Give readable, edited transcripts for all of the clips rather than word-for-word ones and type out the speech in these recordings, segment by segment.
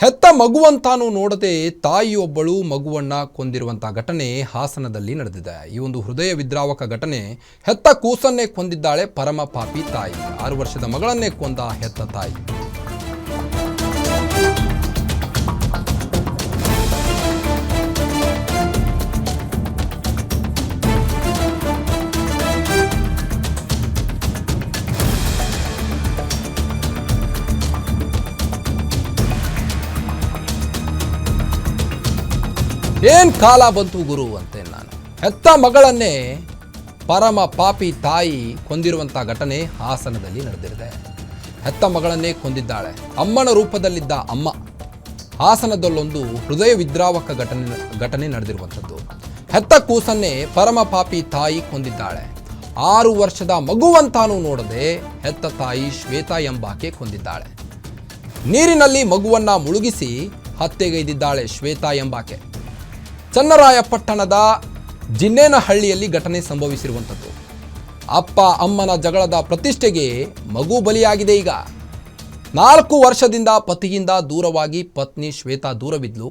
ಹೆತ್ತ ಮಗುವಂತಾನು ನೋಡದೆ ತಾಯಿಯೊಬ್ಬಳು ಮಗುವನ್ನ ಕೊಂದಿರುವಂತಹ ಘಟನೆ ಹಾಸನದಲ್ಲಿ ನಡೆದಿದೆ. ಈ ಒಂದು ಹೃದಯ ವಿದ್ರಾವಕ ಘಟನೆ, ಹೆತ್ತ ಕೂಸನ್ನೇ ಕೊಂದಿದ್ದಾಳೆ ಪರಮ ಪಾಪಿ ತಾಯಿ. 6 ವರ್ಷದ ಮಗಳನ್ನೇ ಕೊಂದ ಹೆತ್ತ ತಾಯಿ. ಏನ್ ಕಾಲ ಬಂತು ಗುರು ಅಂತೆ ನಾನು. ಹೆತ್ತ ಮಗಳನ್ನೇ ಪರಮ ಪಾಪಿ ತಾಯಿ ಕೊಂದಿರುವಂಥ ಘಟನೆ ಹಾಸನದಲ್ಲಿ ನಡೆದಿದೆ. ಹೆತ್ತ ಮಗಳನ್ನೇ ಕೊಂದಿದ್ದಾಳೆ. ಅಮ್ಮನ ರೂಪದಲ್ಲಿದ್ದ ಅಮ್ಮ. ಹಾಸನದಲ್ಲೊಂದು ಹೃದಯ ವಿದ್ರಾವಕ ಘಟನೆ ನಡೆದಿರುವಂಥದ್ದು. ಹೆತ್ತ ಕೂಸನ್ನೇ ಪರಮ ಪಾಪಿ ತಾಯಿ ಕೊಂದಿದ್ದಾಳೆ. 6 ವರ್ಷದ ಮಗುವಂತಾನು ನೋಡದೆ ಹೆತ್ತ ತಾಯಿ ಶ್ವೇತಾ ಎಂಬಾಕೆ ಕೊಂದಿದ್ದಾಳೆ. ನೀರಿನಲ್ಲಿ ಮಗುವನ್ನ ಮುಳುಗಿಸಿ ಹತ್ಯೆಗೈದಿದ್ದಾಳೆ ಶ್ವೇತಾ ಎಂಬಾಕೆ. ಚನ್ನರಾಯಪಟ್ಟಣದ ಜಿನ್ನೇನಹಳ್ಳಿಯಲ್ಲಿ ಘಟನೆ ಸಂಭವಿಸಿರುವಂಥದ್ದು. ಅಪ್ಪ ಅಮ್ಮನ ಜಗಳದ ಪ್ರತಿಷ್ಠೆಗೆ ಮಗು ಬಲಿಯಾಗಿದೆ. ಈಗ 4 ವರ್ಷದಿಂದ ಪತಿಯಿಂದ ದೂರವಾಗಿ ಪತ್ನಿ ಶ್ವೇತಾ ದೂರವಿದ್ಲು.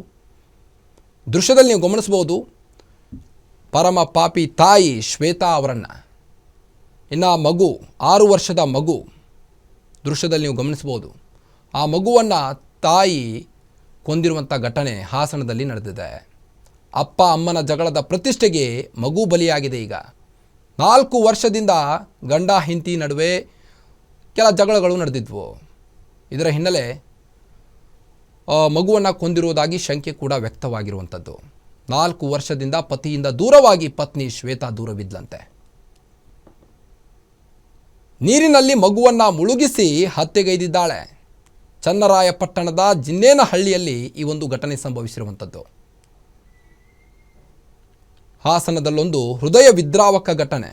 ದೃಶ್ಯದಲ್ಲಿ ನೀವು ಗಮನಿಸಬಹುದು ಪರಮ ಪಾಪಿ ತಾಯಿ ಶ್ವೇತಾ ಅವರನ್ನ. ಇನ್ನು ಮಗು 6 ವರ್ಷದ ಮಗು ದೃಶ್ಯದಲ್ಲಿ ನೀವು ಗಮನಿಸಬಹುದು. ಆ ಮಗುವನ್ನು ತಾಯಿ ಕೊಂದಿರುವಂಥ ಘಟನೆ ಹಾಸನದಲ್ಲಿ ನಡೆದಿದೆ. ಅಪ್ಪ ಅಮ್ಮನ ಜಗಳದ ಪ್ರತಿಷ್ಠೆಗೆ ಮಗು ಬಲಿಯಾಗಿದೆ. ಈಗ 4 ವರ್ಷದಿಂದ ಗಂಡ ಹೆಂಡತಿ ನಡುವೆ ಕೆಲ ಜಗಳಗಳು ನಡೆದಿದ್ವು. ಇದರ ಹಿನ್ನೆಲೆ ಮಗುವನ್ನು ಕೊಂದಿರುವುದಾಗಿ ಶಂಕೆ ಕೂಡ ವ್ಯಕ್ತವಾಗಿರುವಂಥದ್ದು. 4 ವರ್ಷದಿಂದ ಪತಿಯಿಂದ ದೂರವಾಗಿ ಪತ್ನಿ ಶ್ವೇತಾ ದೂರವಿದ್ಲಂತೆ. ನೀರಿನಲ್ಲಿ ಮಗುವನ್ನು ಮುಳುಗಿಸಿ ಹತ್ಯೆಗೈದಿದ್ದಾಳೆ. ಚನ್ನರಾಯಪಟ್ಟಣದ ಜಿನ್ನೇನಹಳ್ಳಿಯಲ್ಲಿ ಈ ಒಂದು ಘಟನೆ ಸಂಭವಿಸಿರುವಂಥದ್ದು. ಹಾಸನದಲ್ಲೊಂದು ಹೃದಯ ವಿದ್ರಾವಕ ಘಟನೆ.